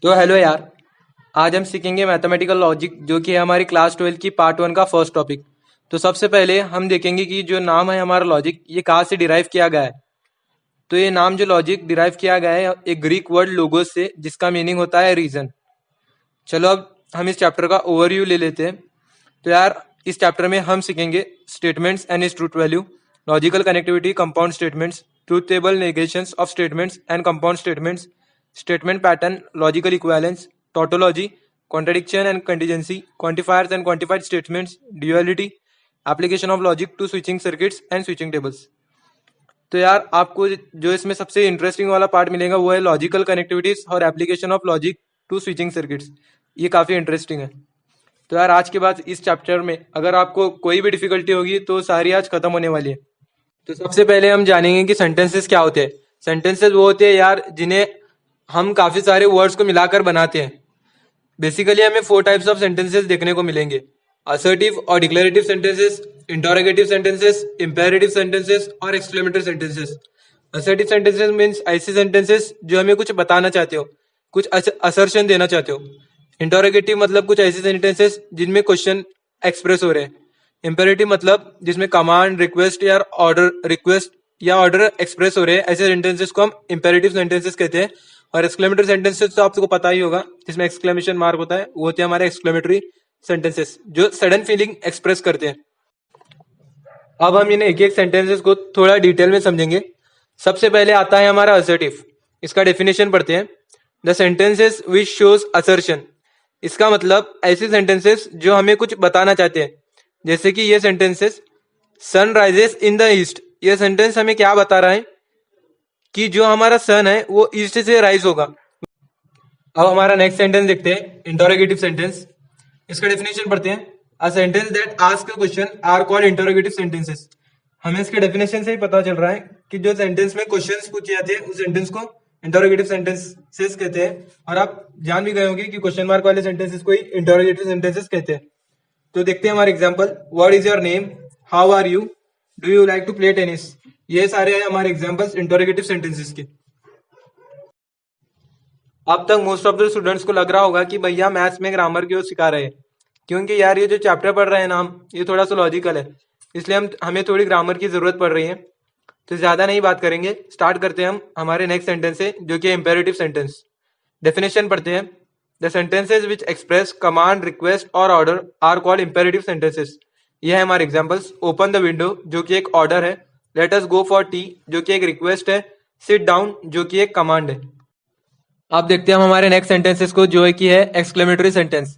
तो हेलो यार। आज हम सीखेंगे मैथमेटिकल लॉजिक, जो कि है हमारी क्लास 12 की पार्ट 1 का फर्स्ट टॉपिक। तो सबसे पहले हम देखेंगे कि जो नाम है हमारा लॉजिक, ये कहाँ से डिराइव किया गया है। तो ये नाम जो लॉजिक डिराइव किया गया है एक ग्रीक वर्ड लोगोस से, जिसका मीनिंग होता है रीजन। चलो अब हम इस चैप्टर का ओवरव्यू ले लेते हैं। तो यार इस चैप्टर में हम सीखेंगे statements and is truth value, logical connectivity, compound statements, truth table, negations of statements and compound statements, statement pattern, logical equivalence, tautology, contradiction and contingency, quantifiers and quantified statements, duality, application of logic to switching circuits and switching tables. तो यार आपको जो इसमें सबसे interesting वाला part मिलेगा वो है लॉजिकल कनेक्टिविटीज और application of logic to switching circuits. ये काफ़ी इंटरेस्टिंग है। तो यार आज के बाद इस चैप्टर में अगर आपको कोई भी डिफिकल्टी होगी तो सारी आज खत्म होने वाली है। तो सबसे पहले हम जानेंगे कि सेंटेंसेस क्या होते हैं। सेंटेंसेस वो होते हैं यार जिन्हें हम काफ़ी सारे वर्ड्स को मिलाकर बनाते हैं। बेसिकली हमें 4 टाइप्स ऑफ सेंटेंसेस देखने को मिलेंगे: असर्टिव और declarative sentences, interrogative sentences, imperative sentences और exclamatory sentences. Assertive sentences means ऐसे सेंटेंसेस जो हमें कुछ बताना चाहते हो, कुछ असर्शन देना चाहते हो। इंटरोगेटिव मतलब कुछ ऐसे सेंटेंसेस जिनमें क्वेश्चन एक्सप्रेस हो रहे हैं। इंपेरेटिव मतलब जिसमें कमांड, रिक्वेस्ट या ऑर्डर एक्सप्रेस हो रहे हैं। ऐसे सेंटेंसेस को हम इंपेरेटिव सेंटेंसेस कहते हैं। और एक्सक्लेमेटरी सेंटेंसेस तो आपको पता ही होगा, जिसमें एक्सक्लेमेशन मार्क होता है, वो होते हैं हमारे एक्सक्लेमेटरी सेंटेंसेस जो सडन फीलिंग एक्सप्रेस करते हैं। अब हम इन्हें एक एक सेंटेंसेस को थोड़ा डिटेल में समझेंगे। सबसे पहले आता है हमारा असर्टिव। इसका डेफिनेशन पढ़ते हैं: the sentences which shows assertion. इसका मतलब ऐसे सेंटेंसेस जो हमें कुछ बताना चाहते हैं। जैसे कि ये sentences, sun rises in the east. ये सेंटेंस हमें क्या बता रहा है कि जो हमारा सन है वो ईस्ट से राइज होगा। अब हमारा नेक्स्ट सेंटेंस देखते हैं, इंटरोगेटिव सेंटेंस। इसका डेफिनेशन पढ़ते हैं: a sentence that ask a question are called interrogative sentences. हमें इसके डेफिनेशन से ही पता चल रहा है कि जो सेंटेंस में क्वेश्चंस पूछे जाते हैं उस सेंटेंस को इंटरोगेटिव सेंटेंसेस कहते हैं। और आप जान भी गए होंगे कि क्वेश्चन मार्क वाले सेंटेंसेस को ही इंटरोगेटिव सेंटेंसेस कहते हैं। तो देखते हैं हमारे example: what is your name, how are you, do you like to play tennis. ये सारे हैं हमारे एग्जांपल्स इंटरोगेटिव सेंटेंसेस के। अब तक मोस्ट ऑफ द स्टूडेंट्स को लग रहा होगा कि भैया मैथ्स में ग्रामर क्यों सिखा रहे हैं, क्योंकि यार ये जो चैप्टर पढ़ रहे हैं ना हम, ये थोड़ा सा लॉजिकल है, इसलिए हमें थोड़ी ग्रामर की जरूरत पड़ रही है। तो ज्यादा नहीं बात करेंगे, स्टार्ट करते हैं हम हमारे नेक्स्ट सेंटेंस से, जो कि इंपेरेटिव सेंटेंस। डेफिनेशन पढ़ते हैं: the sentences which express command, request or order are called imperative sentences. ये है हमारे एग्जांपल्स: ओपन द विंडो, जो कि एक ऑर्डर है; let us go for T, जो कि एक रिक्वेस्ट है; सिट डाउन, जो कि एक कमांड है। अब देखते हैं हम हमारे नेक्स्ट सेंटेंसेस को, जो है कि है exclamatory sentence.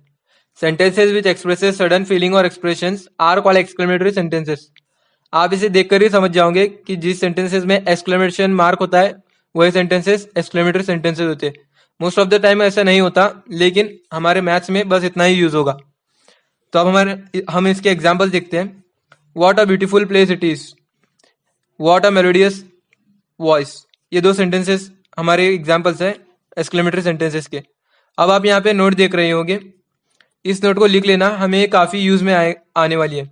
Sentences which expresses sudden feeling or expressions are called exclamatory sentences. आप इसे देखकर ही समझ जाओगे कि जिस सेंटेंसेस में एक्सक्लेमेशन मार्क होता है वही सेंटेंसेस एक्सक्लेमेटरी सेंटेंसेस होते हैं। मोस्ट ऑफ द टाइम ऐसा नहीं होता, लेकिन हमारे मैथ्स में बस इतना ही यूज होगा। तो अब हम इसके एग्जाम्पल देखते हैं: what a beautiful place it is, what a melodious voice. ये 2 सेंटेंसेस हमारे एग्जाम्पल्स हैं एक्सक्लेमेटरी सेंटेंसेस के। अब आप यहाँ पे नोट देख रहे होंगे, इस नोट को लिख लेना, हमें ये काफी यूज में आने वाली है।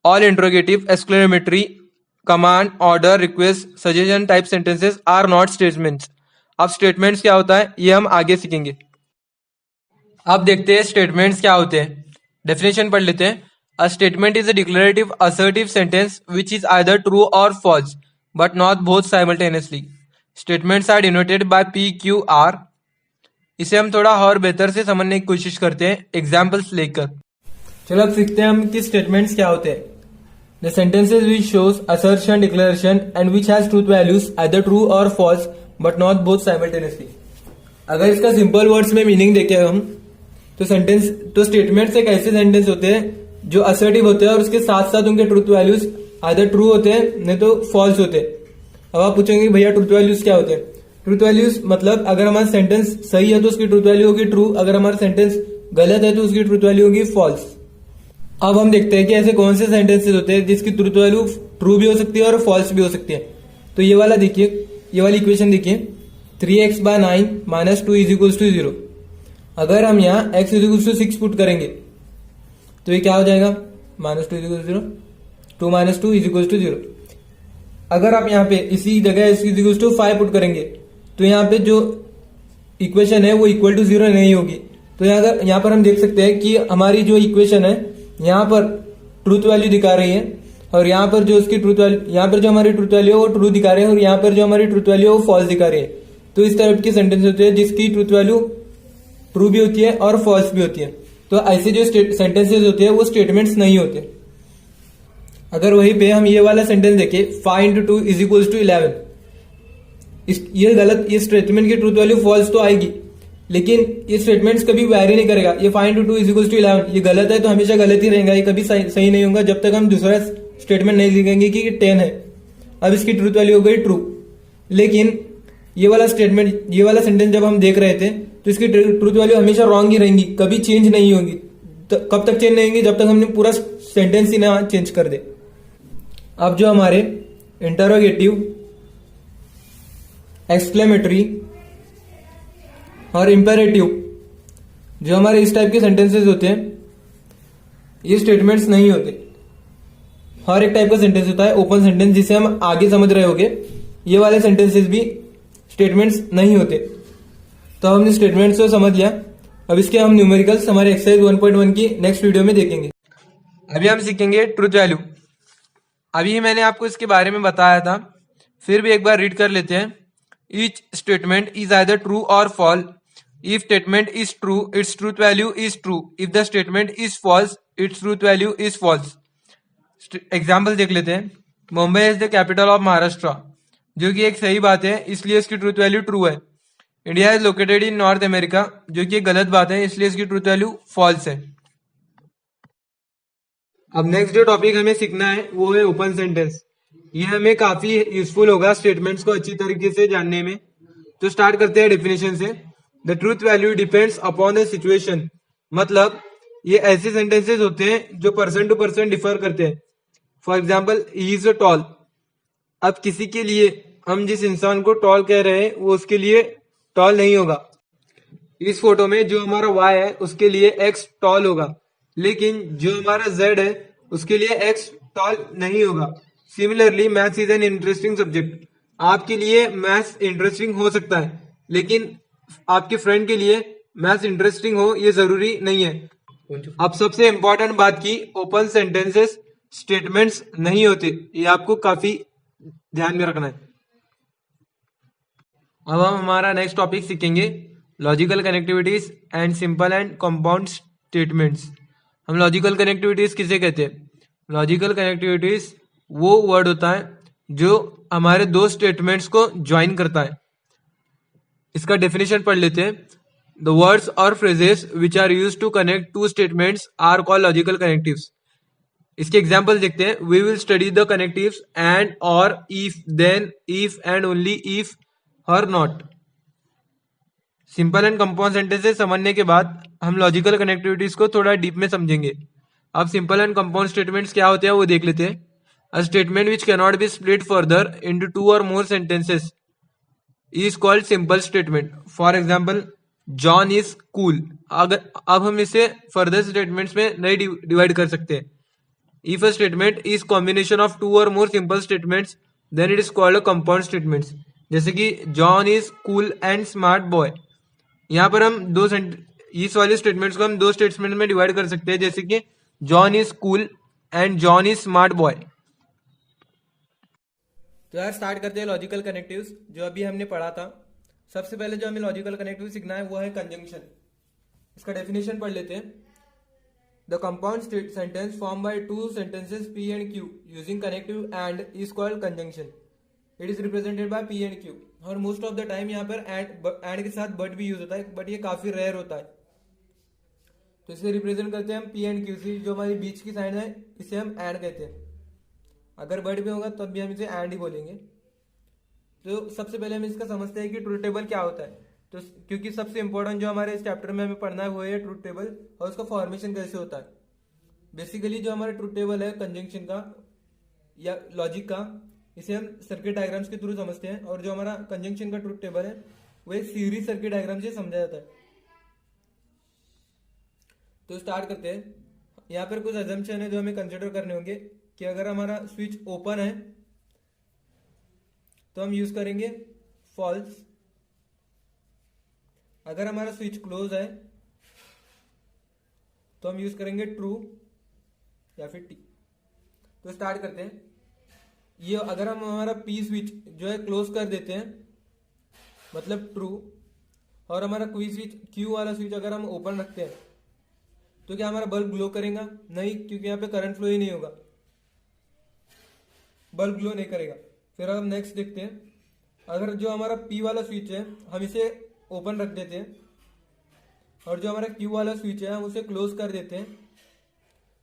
All interrogative, exclamatory, command, order, request, suggestion type sentences are not statements. अब स्टेटमेंट्स क्या होता है ये हम आगे सीखेंगे। अब देखते हैं स्टेटमेंट्स क्या होते हैं। डेफिनेशन पढ़ लेते हैं: a statement is a declarative assertive sentence which is either true or false but not both simultaneously. Statements are denoted by p q r. इसे हम थोड़ा और बेहतर से समझने की कोशिश करते हैं एग्जाम्पल्स लेकर। चलो अब सीखते हैं हम कि स्टेटमेंट्स क्या होते हैं। The sentences which shows assertion, declaration and which has truth values either true or false but not both simultaneously. अगर इसका सिंपल वर्ड्स में मीनिंग देखें हम, तो स्टेटमेंट्स एक ऐसे सेंटेंस होते हैं जो असर्टिव होते हैं और उसके साथ साथ उनके ट्रूथ वैल्यूज आइदर ट्रू होते हैं नहीं तो फॉल्स होते हैं। अब आप पूछेंगे भैया ट्रूथ वैल्यूज क्या होते हैं। ट्रूथ वैल्यूज मतलब अगर हमारा सेंटेंस सही है तो उसकी ट्रूथ वैल्यू होगी ट्रू, अगर हमारा सेंटेंस गलत है तो उसकी ट्रूथ वैल्यू होगी फॉल्स। अब हम देखते हैं कि ऐसे कौन से सेंटेंसेस होते हैं जिसकी ट्रूथ वैल्यू ट्रू भी हो सकती है और फॉल्स भी हो सकती है। तो ये वाला देखिए, ये वाली इक्वेशन देखिए, 3x/9 - 2 = 0। अगर हम यहाँ x = 6 पुट करेंगे तो ये क्या हो जाएगा, -2 = 0, 2 - 2 = 0। अगर आप यहाँ पे इसी जगह x = 5 पुट करेंगे तो यहाँ पे जो इक्वेशन है वो इक्वल टू जीरो नहीं होगी। तो यहाँ पर हम देख सकते हैं कि हमारी जो इक्वेशन है यहाँ पर ट्रूथ वैल्यू दिखा रही है, और यहाँ पर जो उसकी ट्रूथ वैल्यू, यहाँ पर जो हमारी ट्रूथ वैल्यू है वो ट्रू दिखा रही है, और यहाँ पर जो हमारी ट्रूथ वैल्यू है वो फॉल्स दिखा रही है। तो इस टाइप की सेंटेंस होती है जिसकी ट्रूथ वैल्यू ट्रू भी होती है और फॉल्स भी होती है। तो ऐसे जो सेंटेंसेस होते हैं वो स्टेटमेंट्स नहीं होते। अगर वहीं पे हम ये वाला सेंटेंस देखें, 5 इंटू 2 इज इक्वल्स टू 11, ये गलत, ये स्टेटमेंट की ट्रूथ वैल्यू फॉल्स तो आएगी, लेकिन ये स्टेटमेंट्स कभी वैरी नहीं करेगा। ये 5 इंटू 2 इज इक्वल्स टू 11 ये गलत है तो हमेशा गलत ही रहेगा, ये कभी सही नहीं होगा जब तक हम दूसरा स्टेटमेंट नहीं लिखेंगे कि 10 है। अब इसकी ट्रूथ वैल्यू हो गई ट्रू, लेकिन ये वाला स्टेटमेंट, ये वाला सेंटेंस जब हम देख रहे थे तो इसकी ट्रूथ वैल्यू हमेशा रॉन्ग ही रहेंगी, कभी चेंज नहीं होगी। तो कब तक चेंज नहीं होगी? जब तक हमने पूरा सेंटेंस ही ना चेंज कर दे। अब जो हमारे इंटरोगेटिव, एक्सक्लेमेटरी और इंपेरेटिव, जो हमारे इस टाइप के सेंटेंसेस होते हैं, ये स्टेटमेंट्स नहीं होते। हर एक टाइप का सेंटेंस होता है ओपन सेंटेंस, जिसे हम आगे समझ रहे होंगे। ये वाले सेंटेंसेस भी स्टेटमेंट्स नहीं होते। तो हमने स्टेटमेंट्स को समझ लिया। अब इसके हम न्यूमेरिकल्स हमारे एक्सरसाइज 1.1 की नेक्स्ट वीडियो में देखेंगे। अभी हम सीखेंगे ट्रूथ वैल्यू। अभी मैंने आपको इसके बारे में बताया था, फिर भी एक बार रीड कर लेते हैं। Each statement is either true or false. If statement is true its truth value is true. If the statement is false its truth value is false. Example देख लेते हैं। Mumbai is the capital of Maharashtra, जो कि एक सही बात है, इसलिए इसकी ट्रूथ वैल्यू ट्रू है। India is located in North America, जो कि एक गलत बात है, इसलिए इसकी ट्रूथ वैल्यू फॉल्स है। अब नेक्स्ट जो टॉपिक हमें सीखना है वो है ओपन सेंटेंस। ये हमें काफी यूजफुल होगा स्टेटमेंट्स को अच्छी तरीके से जानने में। तो स्टार्ट करते हैं डेफिनेशन से। The truth value depends upon the situation. मतलब ये ऐसे सेंटेंसेस होते हैं जो पर्सन टू पर्सन डिफर करते हैं। For example, he is tall. अब किसी के लिए हम जिस इंसान को टॉल कह रहे हैं वो उसके लिए टॉल नहीं होगा। इस फोटो में जो हमारा y है उसके लिए x टॉल होगा, लेकिन जो हमारा z है उसके लिए x टॉल नहीं होगा। Similarly maths is an interesting subject. आपके लिए मैथ्स इंटरेस्टिंग हो सकता है, लेकिन आपके फ्रेंड के लिए मैथ्स इंटरेस्टिंग हो ये जरूरी नहीं है। अब सबसे इंपॉर्टेंट बात की, ओपन सेंटेंसेस स्टेटमेंट्स नहीं होते, ये आपको काफी ध्यान में रखना है। अब हम हमारा नेक्स्ट टॉपिक सीखेंगे, logical connectivities and simple and compound statements. हम लॉजिकल कनेक्टिविटीज किसे कहते हैं? लॉजिकल कनेक्टिविटीज वो वर्ड होता है जो हमारे दो स्टेटमेंट्स को ज्वाइन करता है। इसका डेफिनेशन पढ़ लेते हैं। The words or phrases which are use to connect two statements are called logical connectives. इसके एग्जाम्पल देखते हैं। We will study the connectives and, or, if, then, if and only, if or not. Simple and compound sentences समझने के बाद हम logical connectivities को थोड़ा deep में समझेंगे। अब सिंपल एंड कंपाउंड स्टेटमेंट्स क्या होते हैं वो देख लेते हैं। A statement which can not be split further into two or more sentences is called simple statement. For example, John is cool. अगर अब हम इसे फर्दर स्टेटमेंट्स में नहीं डिवाइड कर सकते। If a statement is combination of two or more simple statements then it is called a compound statements. जैसे कि John is cool and smart boy. यहाँ पर हम इस वाले स्टेटमेंट्स को हम दो स्टेटमेंट में डिवाइड कर सकते हैं, जैसे कि John is cool and John is smart boy. तो यार स्टार्ट करते हैं लॉजिकल कनेक्टिव्स जो अभी हमने पढ़ा था। सबसे पहले जो हमें लॉजिकल कनेक्टिव सीखना है वो है कंजंक्शन। इसका डेफिनेशन पढ़ लेते हैं। The compound sentence form by two sentences P and Q using connective and is called conjunction. It is represented bye P and Q। और मोस्ट ऑफ द टाइम यहाँ पर एंड के साथ बट भी यूज होता है, बट ये काफी रेयर होता है। तो इसे रिप्रेजेंट करते हैं हम P and Q से। जो हमारी बीच की साइड है इसे हम एंड कहते हैं। अगर बट भी होगा तब भी हम इसे एंड ही बोलेंगे। तो सबसे पहले हम इसका समझते हैं कि ट्रूथ टेबल क्या होता है। तो क्योंकि सबसे इंपॉर्टेंट जो हमारे इस चैप्टर में हमें पढ़ना है वो है ट्रूथ टेबल और उसका फॉर्मेशन कैसे होता है। बेसिकली जो हमारा ट्रूथ टेबल है कंजंक्शन का या लॉजिक का, इसे हम सर्किट डायग्राम्स के थ्रू समझते हैं। और जो हमारा कंजंक्शन का ट्रूथ टेबल है वो एक सीरीज सर्किट डायग्राम से समझा जाता है। तो स्टार्ट करते हैं। यहाँ पर कुछ अजम्पशन है जो हमें कंसिडर करने होंगे कि अगर हमारा स्विच ओपन है तो हम यूज करेंगे फॉल्स। अगर हमारा स्विच क्लोज है तो हम यूज करेंगे ट्रू या फिर टी। तो स्टार्ट करते हैं। ये अगर हम हमारा पी स्विच जो है क्लोज कर देते हैं मतलब ट्रू, और हमारा क्यू स्विच क्यू वाला स्विच अगर हम ओपन रखते हैं तो क्या हमारा बल्ब ग्लो करेगा? नहीं, क्योंकि यहाँ पे करंट फ्लो ही नहीं होगा, बल्ब ग्लो नहीं करेगा। फिर हम नेक्स्ट देखते हैं। अगर जो हमारा पी वाला स्विच है हम इसे ओपन रख देते हैं और जो हमारा क्यू वाला स्विच है हम उसे क्लोज कर देते हैं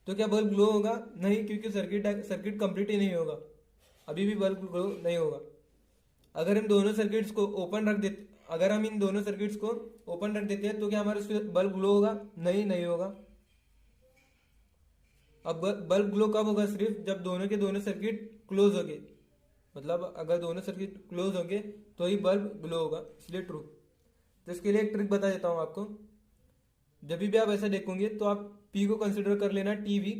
तो क्या बल्ब ग्लो होगा? नहीं, क्योंकि सर्किट कंप्लीट ही नहीं होगा, अभी भी बल्ब ग्लो नहीं होगा। अगर हम दोनों सर्किट्स को ओपन रख देते अगर हम इन दोनों सर्किट्स को ओपन रख देते हैं तो क्या हमारा बल्ब ग्लो होगा? नहीं, नहीं होगा। अब बल्ब ग्लो कब होगा? सिर्फ जब दोनों के दोनों सर्किट क्लोज होंगे, मतलब अगर दोनों सर्किट क्लोज होंगे तो ही बल्ब ग्लो होगा, इसलिए ट्रू। तो इसके लिए एक ट्रिक बता देता हूं आपको। जब भी आप ऐसा देखोगे तो आप पी को कंसिडर कर लेना टीवी,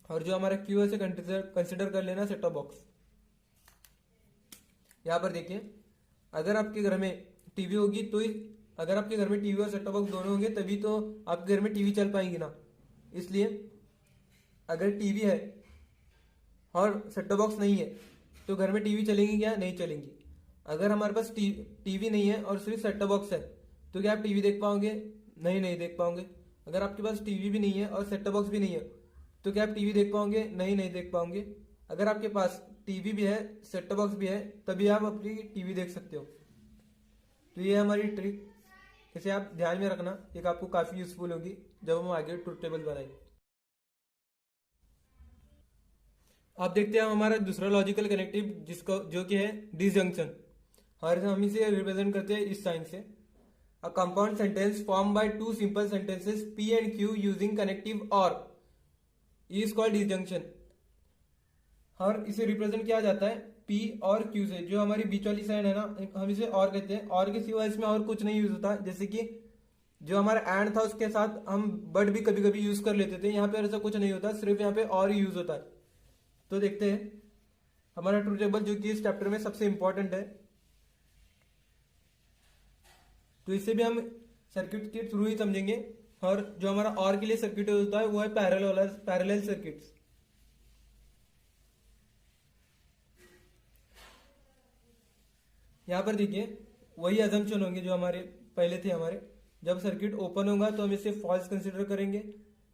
और जो हमारा क्यू है उसे कंसिडर कर लेना सेट टॉप बॉक्स। यहां पर देखिए, अगर आपके घर में टीवी होगी तो अगर आपके घर में टीवी और सेट टॉप बॉक्स दोनों होंगे तभी तो आपके घर में टीवी चल पाएंगी ना। इसलिए अगर टीवी है और सेट टॉप बॉक्स नहीं है तो घर में टीवी चलेंगी क्या? नहीं चलेंगी। अगर हमारे पास टीवी नहीं है और सिर्फ सेट टॉप बॉक्स है तो क्या आप टीवी देख पाओगे? नहीं, नहीं देख पाओगे। अगर आपके पास टीवी भी नहीं है और सेट टॉप बॉक्स भी नहीं है तो क्या आप टीवी देख पाओगे? नहीं, नहीं देख पाओगे। अगर आपके पास टीवी भी है, सेट टॉप बॉक्स भी है, तभी आप अपनी टीवी देख सकते हो। तो ये हमारी ट्रिक, इसे आप ध्यान में रखना, एक आपको काफी यूजफुल होगी जब हम आगे ट्रुथ टेबल बनाएंगे। आप देखते हैं हमारा दूसरा लॉजिकल कनेक्टिव जिसको जो कि है डिसजंक्शन, और हम इसे रिप्रेजेंट करते हैं इस साइन से। अ compound sentence form by two simple sentences P and Q using connective और इज कॉल्ड डिसजंक्शन। और इसे रिप्रेजेंट किया जाता है पी और क्यू से। जो हमारी बीच वाली साइड है ना, हम इसे और कहते हैं। और के सिवा इसमें और कुछ नहीं यूज होता। जैसे कि जो हमारा एंड था उसके साथ हम बट भी कभी कभी यूज कर लेते थे, यहाँ पे ऐसा कुछ नहीं होता, सिर्फ यहाँ पे और ही यूज होता है। तो देखते हैं हमारा ट्रूथ टेबल जो कि इस चैप्टर में सबसे इंपॉर्टेंट है। तो इसे भी हम सर्किट के थ्रू ही समझेंगे। और जो हमारा और के लिए सर्किट होता है वो है पैरेलल सर्किट्स। यहां पर देखिए वही अजम्पशन होंगे जो हमारे पहले थे। हमारे जब सर्किट ओपन होगा तो हम इसे फॉल्स कंसिडर करेंगे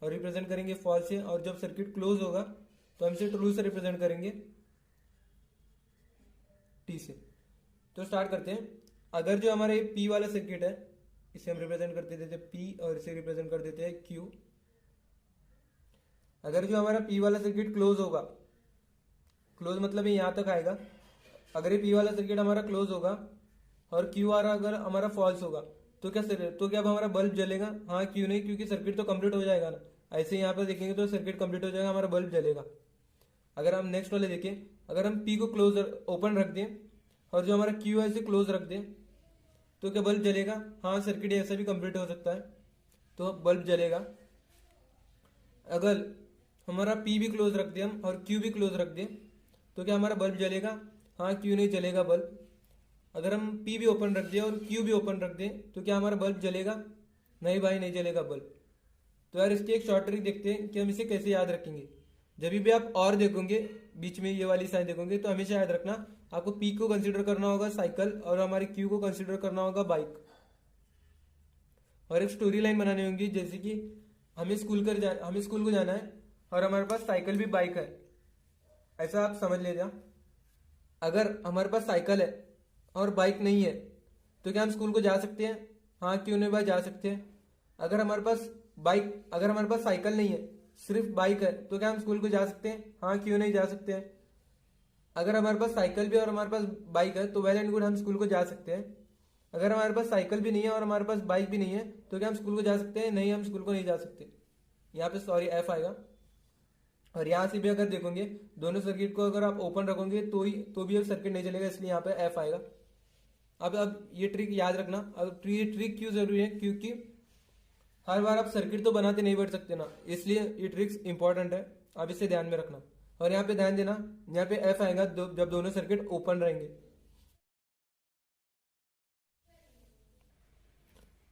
और रिप्रेजेंट करेंगे फॉल्स से, और जब सर्किट क्लोज होगा तो हम इसे ट्रू से रिप्रेजेंट करेंगे टी से। तो स्टार्ट करते हैं। अगर जो हमारा ये पी वाला सर्किट है इसे हम रिप्रेजेंट कर देते हैं पी और इसे रिप्रेजेंट कर देते हैं क्यू। अगर जो हमारा पी वाला सर्किट क्लोज होगा, क्लोज मतलब ये यहां तक आएगा। अगर ये पी वाला सर्किट हमारा क्लोज होगा और क्यू आ रहा अगर हमारा फॉल्स होगा तो क्या अब हमारा बल्ब जलेगा? हाँ, क्यों नहीं, क्योंकि सर्किट तो कंप्लीट हो जाएगा ना। ऐसे यहाँ पर देखेंगे तो सर्किट कंप्लीट हो जाएगा, हमारा बल्ब जलेगा। अगर हम नेक्स्ट वाले देखें, अगर हम पी को क्लोज ओपन रख दें और जो हमारा क्यू है इसे क्लोज रख दें तो क्या बल्ब जलेगा? हाँ, सर्किट ऐसा भी कंप्लीट हो सकता है तो बल्ब जलेगा। अगर हमारा पी भी क्लोज रख दें हम और क्यू भी क्लोज रख दें तो क्या हमारा बल्ब जलेगा? हाँ, क्यों नहीं जलेगा बल्ब। अगर हम पी भी ओपन रख दें और क्यू भी ओपन रख दें तो क्या हमारा बल्ब जलेगा? नहीं भाई, नहीं जलेगा बल्ब। तो यार इसकी एक शॉर्ट ट्रिक देखते हैं कि हम इसे कैसे याद रखेंगे। जब भी आप और देखोगे बीच में ये वाली साइन देखोगे तो हमेशा याद रखना आपको पी को कंसीडर करना होगा साइकिल और हमारे क्यू को कंसीडर करना होगा बाइक। और एक स्टोरी लाइन बनानी होगी, जैसे कि हमें स्कूल को जाना है और हमारे पास साइकिल भी बाइक है, ऐसा आप समझ लीजिए। अगर हमारे पास साइकिल है और बाइक नहीं है तो क्या हम स्कूल को जा सकते हैं? हाँ, क्यों नहीं भाई, जा सकते हैं। अगर हमारे पास साइकिल नहीं है, सिर्फ बाइक है, तो क्या हम स्कूल को जा सकते हैं? हाँ, क्यों नहीं जा सकते हैं। अगर हमारे पास साइकिल भी और हमारे पास बाइक है तो वेल एंड गुड, हम स्कूल को जा सकते हैं। अगर हमारे पास साइकिल भी नहीं है और हमारे पास बाइक भी नहीं है तो क्या हम स्कूल को जा सकते हैं? नहीं, हम स्कूल को नहीं जा सकते। यहाँ पे सॉरी एफ आएगा। और यहाँ से भी अगर देखोगे दोनों सर्किट को अगर आप ओपन रखोगे तो भी सर्किट नहीं चलेगा, इसलिए यहाँ पे एफ आएगा। अब ये ट्रिक याद रखना। अब ये ट्रिक क्यों जरूरी है? क्योंकि हर बार आप सर्किट तो बनाते नहीं बैठ सकते ना, इसलिए ये ट्रिक्स इंपॉर्टेंट है, आप इसे ध्यान में रखना। और यहाँ पे ध्यान देना, यहाँ पे एफ आएगा जब दोनों सर्किट ओपन रहेंगे।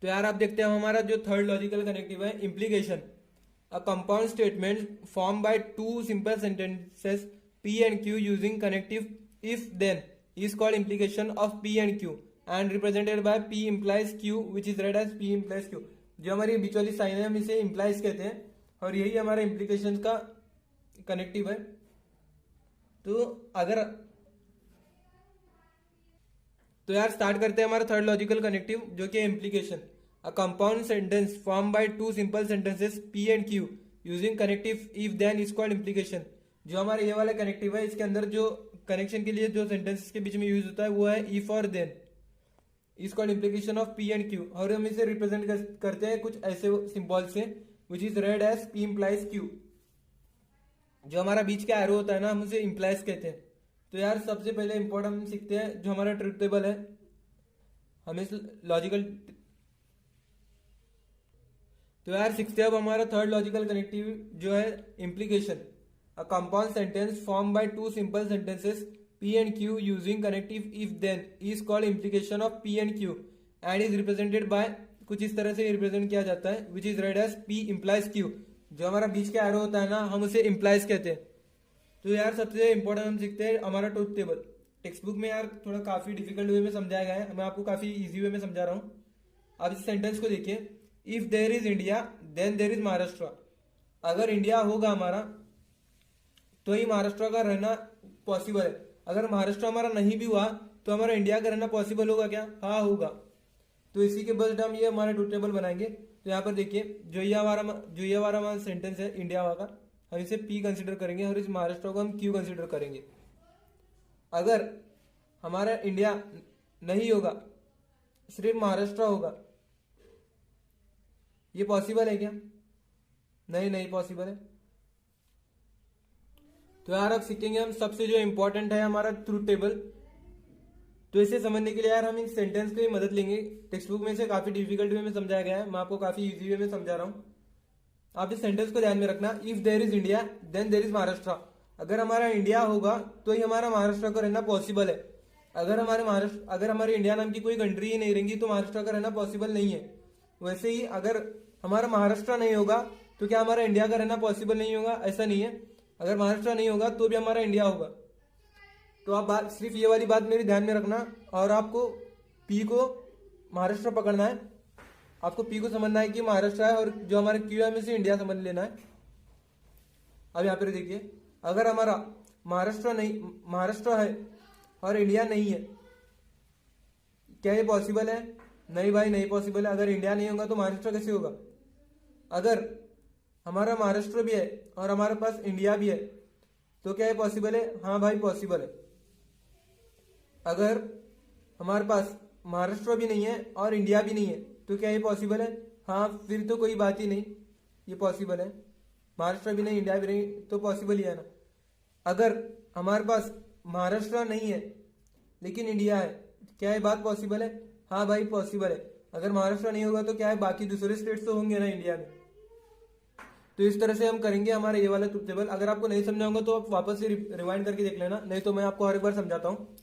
तो यार आप देखते हैं हमारा जो थर्ड लॉजिकल कनेक्टिव है implication. A compound statement form by two simple sentences P and Q using connective if then is called implication of P and Q and represented by P implies Q which is read as P implies Q. जो हमारी बीच वाली sign है हम इसे implies कहते हैं और यही हमारा इम्प्लीकेशन का कनेक्टिव है। तो यार स्टार्ट करते हैं हमारा थर्ड लॉजिकल कनेक्टिव जो कि implication. A compound sentence form by two simple sentences P and Q using connective if then is called implication. जो हमारा ये वाला कनेक्टिव है इसके अंदर जो कनेक्शन के लिए जो सेंटेंसेस के बीच में यूज होता है वो है इफ और then is called implication of P and Q. और हम इसे रिप्रेजेंट करते हैं कुछ ऐसे सिंबल से which is read as P implies Q. जो हमारा बीच का एरो होता है ना हम उसे इम्प्लाइज कहते हैं। तो यार सबसे पहले इंपॉर्टेंट हम सीखते हैं जो हमारा ट्रुथ टेबल है। हम इस लॉजिकल तो यार सीखते हैं अब हमारा थर्ड लॉजिकल कनेक्टिव जो है implication. A compound sentence form by two simple sentences P and Q using connective if then is called implication of P and Q and is represented by कुछ इस तरह से रिप्रेजेंट किया जाता है which is read as P implies Q. जो हमारा बीच का एरो होता है ना हम उसे इम्प्लाइज कहते हैं। तो यार सबसे इंपॉर्टेंट हम सीखते हैं हमारा ट्रुथ टेबल। टेक्स्ट बुक में यार थोड़ा काफी डिफिकल्ट वे में समझाया गया है, मैं आपको काफी इजी वे में समझा रहा हूँ। अब इस सेंटेंस को देखिए, if there is India then there is Maharashtra. अगर इंडिया होगा हमारा तो ही महाराष्ट्र का रहना पॉसिबल है। अगर महाराष्ट्र हमारा नहीं भी हुआ तो हमारा इंडिया का रहना पॉसिबल होगा क्या? हाँ होगा। तो इसी के बेस्ड हम ये हमारा ट्रुथ टेबल बनाएंगे। तो यहाँ पर देखिए जो ये हमारा सेंटेंस है इंडिया वाला हम इसे P कंसिडर करेंगे और इस महाराष्ट्र को हम Q कंसिडर करेंगे। अगर हमारा इंडिया नहीं होगा सिर्फ महाराष्ट्र होगा, ये पॉसिबल है क्या? नहीं पॉसिबल है। तो यार अब सीखेंगे हम सबसे जो इंपॉर्टेंट है हमारा ट्रुथ टेबल। तो इसे समझने के लिए यार हम इस सेंटेंस की मदद लेंगे। टेक्स्ट बुक में से काफी डिफिकल्ट वे में समझाया गया है, मैं आपको काफी इजी वे में समझा रहा हूँ। आप इस सेंटेंस को ध्यान में रखना, if there is India then there is Maharashtra. अगर हमारा इंडिया होगा तो ही हमारा महाराष्ट्र का रहना पॉसिबल है। अगर हमारे इंडिया नाम की कोई कंट्री ही नहीं रहेंगी तो महाराष्ट्र का रहना पॉसिबल नहीं है। वैसे ही अगर हमारा महाराष्ट्र नहीं होगा तो क्या हमारा इंडिया का रहना पॉसिबल नहीं होगा? ऐसा नहीं है। अगर महाराष्ट्र नहीं होगा तो भी हमारा इंडिया होगा। तो आप सिर्फ ये वाली बात मेरी ध्यान में रखना और आपको पी को महाराष्ट्र पकड़ना है। आपको पी को समझना है कि महाराष्ट्र है और जो हमारे क्यू है से इंडिया समझ लेना है। अब यहाँ पर देखिए, अगर हमारा महाराष्ट्र है और इंडिया नहीं है, क्या ये पॉसिबल है? नहीं भाई नहीं पॉसिबल है। अगर इंडिया नहीं होगा तो महाराष्ट्र कैसे होगा? अगर हमारा महाराष्ट्र भी है और हमारे पास इंडिया भी है तो क्या ये पॉसिबल है? हाँ भाई पॉसिबल है। अगर हमारे पास महाराष्ट्र भी नहीं है और इंडिया भी नहीं है तो क्या ये पॉसिबल है? हाँ, फिर तो कोई बात ही नहीं, ये पॉसिबल है। महाराष्ट्र भी नहीं इंडिया भी नहीं तो पॉसिबल ही है ना। अगर हमारे पास महाराष्ट्र नहीं है लेकिन इंडिया है, क्या ये बात पॉसिबल है? हाँ भाई पॉसिबल है। अगर महाराष्ट्र नहीं होगा तो क्या है, बाकी दूसरे स्टेट्स तो होंगे ना इंडिया में। तो इस तरह से हम करेंगे हमारा ये वाला ट्रुथ टेबल। अगर आपको नहीं समझा होगा तो आप वापस से रिवाइंड करके देख लेना, नहीं तो मैं आपको हर एक बार समझाता हूँ।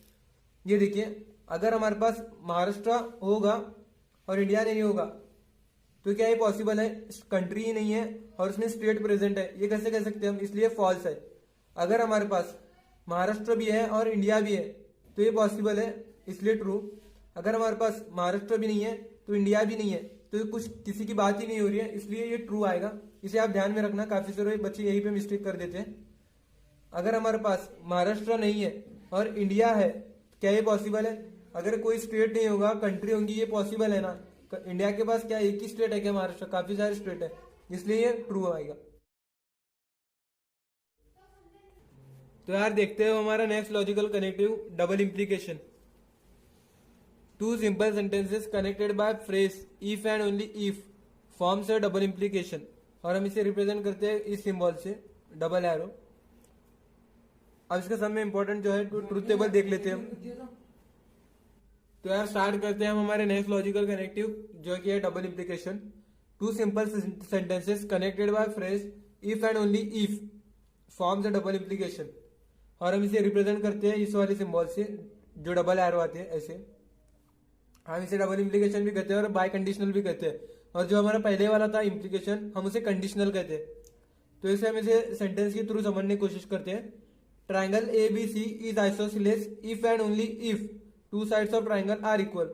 ये देखिए, अगर हमारे पास महाराष्ट्र होगा और इंडिया नहीं होगा तो क्या ये पॉसिबल है? कंट्री ही नहीं है और उसमें स्टेट प्रेजेंट है, ये कैसे कह सकते हैं हम? इसलिए फॉल्स है। अगर हमारे पास महाराष्ट्र भी है और इंडिया भी है तो ये पॉसिबल है, इसलिए ट्रू। अगर हमारे पास महाराष्ट्र भी नहीं है तो इंडिया भी नहीं है तो ये कुछ किसी की बात ही नहीं हो रही है, इसलिए ये ट्रू आएगा। इसे आप ध्यान में रखना, काफी सारे बच्चे यही पे मिस्टेक कर देते हैं। अगर हमारे पास महाराष्ट्र नहीं है और इंडिया है, क्या ये पॉसिबल है? अगर कोई स्टेट नहीं होगा, कंट्री होंगी, ये पॉसिबल है ना। इंडिया के पास क्या एक ही स्टेट है क्या? महाराष्ट्र, काफी सारे स्टेट है, इसलिए ये ट्रू आएगा। तो यार देखते हो हमारा next logical connective double implication. Two simple sentences connected by phrase if and only if forms a double implication और हम इसे रिप्रेजेंट करते हैं इस सिंबल से, डबल एरो। अब इसका सब में इंपॉर्टेंट जो है ट्रुथ टेबल देख लेते हैं हम। तो यार स्टार्ट करते हैं हम हमारे नेक्स्ट लॉजिकल कनेक्टिव जो कि है double implication. Two simple sentences connected by phrase if and only if forms a double implication और हम इसे रिप्रेजेंट करते हैं इस वाले सिंबल से जो डबल एरो आते हैं ऐसे। हम इसे डबल इम्प्लीकेशन भी कहते हैं और बाय कंडीशनल भी कहते हैं। और जो हमारा पहले वाला था इम्प्लीकेशन, हम उसे कंडीशनल कहते हैं। तो इसे हम इसे सेंटेंस के थ्रू समझने की कोशिश करते हैं। Triangle A B C is isosceles if and only if two sides of triangle are equal.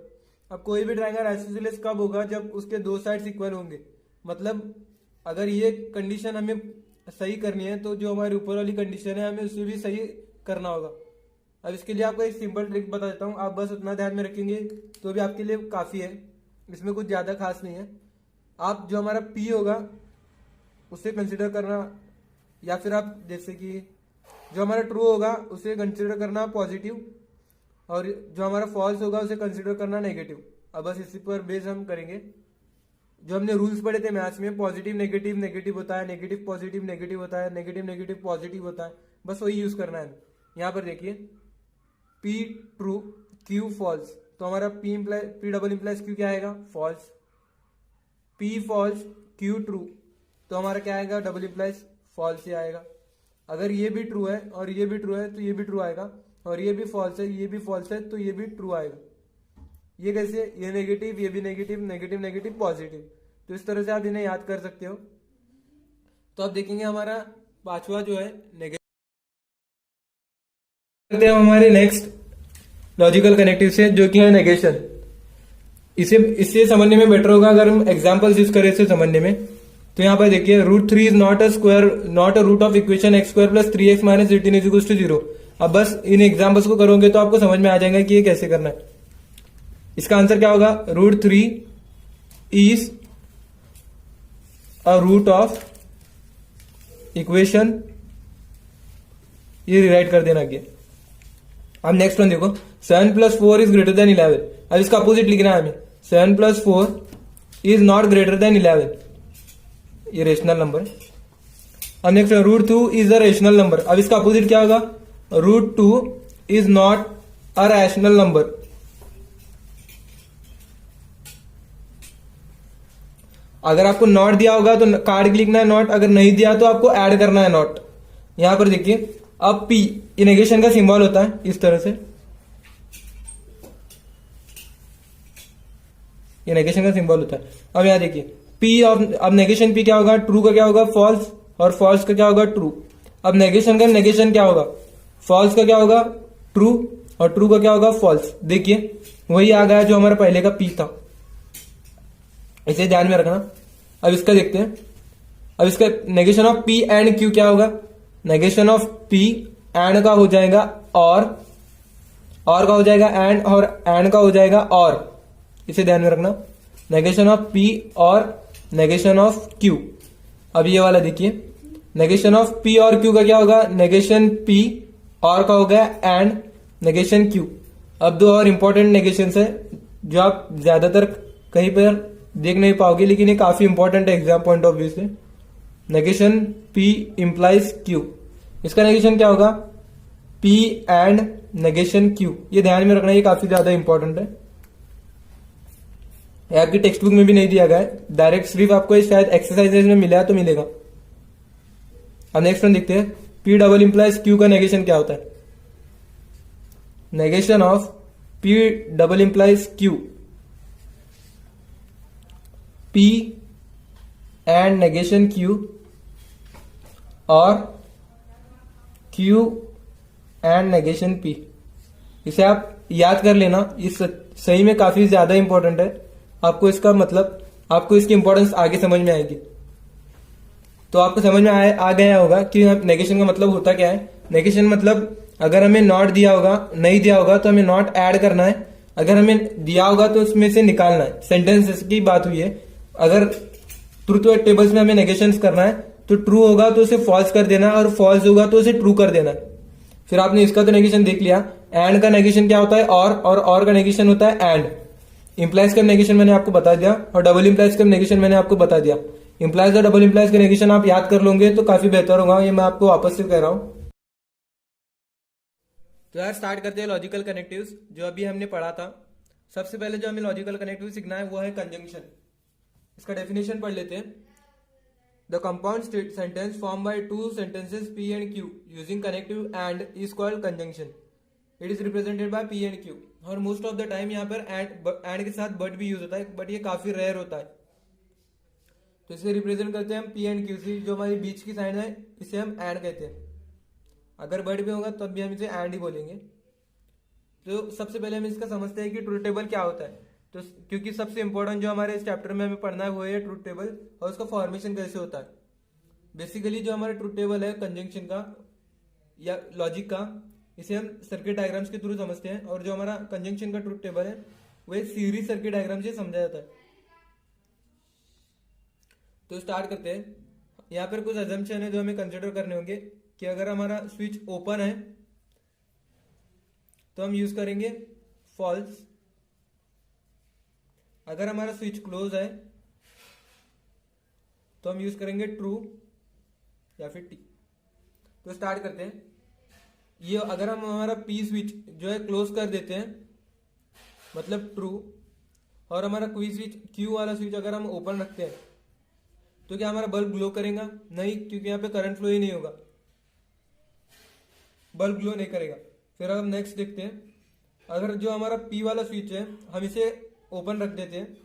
अब कोई भी ट्राइंगल आइसोसेलेस कब होगा? जब उसके दो साइड्स इक्वल होंगे। मतलब अगर ये कंडीशन हमें सही करनी है तो जो हमारी ऊपर वाली कंडीशन है हमें उसे भी सही करना होगा। अब इसके लिए आपको एक सिंपल ट्रिक बता देता हूँ, आप बस उतना ध्यान में रखेंगे तो भी आपके लिए काफ़ी है, इसमें कुछ ज़्यादा खास नहीं है। आप जो हमारा P होगा उसे कंसिडर करना, या फिर आप जैसे कि जो हमारा ट्रू होगा उसे कंसिडर करना पॉजिटिव, और जो हमारा फॉल्स होगा उसे कंसिडर करना नेगेटिव। अब बस इसी पर बेस हम करेंगे। जो हमने रूल्स पढ़े थे मैथ्स में, पॉजिटिव नेगेटिव नेगेटिव होता है, नेगेटिव पॉजिटिव नेगेटिव होता है, नेगेटिव नेगेटिव पॉजिटिव होता है, बस वही यूज करना है। यहाँ पर देखिए P ट्रू Q फॉल्स, तो हमारा P डबल इम्प्लाइज Q क्या आएगा? False. P false Q true, तो हमारा क्या आएगा? डबल इम्प्लाइज फॉल्स ही आएगा। अगर ये भी ट्रू है और ये भी ट्रू है तो ये भी ट्रू आएगा, और ये भी फॉल्स है ये भी फॉल्स है तो ये भी ट्रू आएगा। ये कैसे? ये नेगेटिव ये भी नेगेटिव नेगेटिव नेगेटिव पॉजिटिव, तो इस तरह से आप इन्हें याद कर सकते हो। तो आप देखेंगे हमारा पांचवा जो है नेगेटिव। करते हैं हमारे नेक्स्ट लॉजिकल कनेक्टिव से, जो कि है नेगेशन। इससे समझने में बेटर होगा अगर हम एग्जांपल्स यूज करें इसे समझने में। तो यहाँ पर देखिए √3 is not a root of equation x² + 3x - 18 = 0। अब बस इन एग्जांपल्स को करोगे तो आपको समझ में आ जाएगा कि ये कैसे करना है। इसका आंसर क्या होगा? √3 is a root of equation, ये रिराइट कर देना क्या। अब नेक्स्ट वन देखो, 7 + 4 इज ग्रेटर देन 11। अब इसका अपोजिट लिखना है हमें, 7 + 4 इज नॉट ग्रेटर देन 11, ये रेशनल नंबर। अब next √2 is a rational number. अब इसका अपोजिट क्या होगा? √2 is not a rational number. अगर आपको नॉट दिया होगा तो कार्ड लिखना है नॉट, अगर नहीं दिया तो आपको ऐड करना है नॉट। यहां पर देखिए अब P ये नेगेशन का सिंबल होता है इस तरह से, ये नेगेशन का सिंबल होता है। अब यहां देखिए P ऑफ, अब नेगेशन P क्या होगा? ट्रू का क्या होगा? फॉल्स, और फॉल्स का क्या होगा? ट्रू। अब नेगेशन का नेगेशन क्या होगा? फॉल्स का क्या होगा? ट्रू, और ट्रू का क्या होगा? फॉल्स। देखिए वही आ गया जो हमारा पहले का P था, इसे ध्यान में रखना। अब इसका देखते हैं। अब इसका negation of P and Q क्या होगा? नेगेशन ऑफ P एंड का हो जाएगा और का हो जाएगा एंड, और एंड का हो जाएगा और, इसे ध्यान में रखना। नेगेशन ऑफ P और नेगेशन ऑफ Q। अब ये वाला देखिए, नेगेशन ऑफ P और Q का क्या होगा? नेगेशन P और का हो गया एंड नेगेशन Q। अब दो और इंपॉर्टेंट नेगेशंस है जो आप ज्यादातर कहीं पर देख नहीं पाओगे, लेकिन ये काफी इंपॉर्टेंट है एग्जाम पॉइंट ऑफ व्यू से। नेगेशन P इंप्लाइज Q, इसका नेगेशन क्या होगा? P एंड नेगेशन Q, ये ध्यान में रखना, ये काफी ज्यादा इंपॉर्टेंट है। आपकी टेक्स्ट बुक में भी नहीं दिया गया है, डायरेक्ट सिर्फ आपको शायद एक्सरसाइजेज में मिला तो मिलेगा। अब नेक्स्ट वन देखते हैं, P डबल इंप्लाइज Q का नेगेशन क्या होता है? Negation of P double implies Q, P and negation Q और Q एंड नेगेशन P। इसे आप याद कर लेना, इस सही में काफी ज्यादा इंपॉर्टेंट है। आपको इसका मतलब, आपको इसकी इंपॉर्टेंस आगे समझ में आएगी। तो आपको समझ में आ गया होगा कि नेगेशन का मतलब होता क्या है। नेगेशन मतलब अगर हमें नॉट दिया होगा, नहीं दिया होगा तो हमें नॉट ऐड करना है, अगर हमें दिया होगा तो उसमें से निकालना है। सेंटेंस की बात हुई है, अगर ट्रूथ टेबल्स में हमें नेगेशंस करना है तो ट्रू होगा तो उसे फॉल्स कर देना, और फॉल्स होगा तो उसे ट्रू कर देना। फिर आपने इसका तो नेगेशन देख लिया। एंड का नेगेशन क्या होता है? और का नेगेशन होता है एंड। इंप्लाइज का नेगेशन मैंने आपको बता दिया, और डबल इंप्लाइज का नेगेशन मैंने आपको बता दिया। इंप्लाइज और डबल इंप्लाइज का नेगेशन आप याद कर लोगे तो काफी बेहतर होगा, ये मैं आपको वापस से कह रहा हूं। तो यार स्टार्ट करते हैं लॉजिकल कनेक्टिव्स जो अभी हमने पढ़ा था। सबसे पहले जो हमें लॉजिकल कनेक्टिव सीखना है वो है कंजंक्शन। इसका डेफिनेशन पढ़ लेते हैं। The compound sentence form by two sentences P and Q using connective and is called conjunction. It is represented bye P and Q। और मोस्ट ऑफ द टाइम यहाँ पर एंड के साथ बट भी यूज होता है, बट ये काफी रेयर होता है। तो इसे रिप्रेजेंट करते हैं हम पी एंड क्यू से, जो हमारी बीच की साइड है इसे हम एंड कहते हैं। अगर बट भी होगा तब भी हम इसे एंड ही बोलेंगे। तो सबसे पहले हम इसका समझते हैं कि ट्रूथ टेबल क्या होता है। तो क्योंकि सबसे इंपॉर्टेंट जो हमारे इस चैप्टर में हमें पढ़ना है वो है ट्रूथ टेबल और उसका फॉर्मेशन कैसे होता है। बेसिकली जो हमारा ट्रूथ टेबल है कंजंक्शन का या लॉजिक का, इसे हम सर्किट डायग्राम्स के थ्रू समझते हैं। और जो हमारा कंजंक्शन का ट्रूथ टेबल है वो एक सीरीज सर्किट डायग्राम से समझा जाता है। तो स्टार्ट करते हैं। यहाँ पर कुछ अजम्पशन है जो हमें कंसिडर करने होंगे कि अगर हमारा स्विच ओपन है तो हम यूज करेंगे फॉल्स, अगर हमारा स्विच क्लोज है तो हम यूज करेंगे ट्रू या फिर टी। तो स्टार्ट करते हैं। ये अगर हम हमारा पी स्विच जो है क्लोज कर देते हैं मतलब ट्रू, और हमारा क्यू स्विच क्यू वाला स्विच अगर हम ओपन रखते हैं तो क्या हमारा बल्ब ग्लो करेगा? नहीं, क्योंकि यहाँ पे करंट फ्लो ही नहीं होगा, बल्ब ग्लो नहीं करेगा। फिर हम नेक्स्ट देखते हैं। अगर जो हमारा पी वाला स्विच है हम इसे ओपन रख देते हैं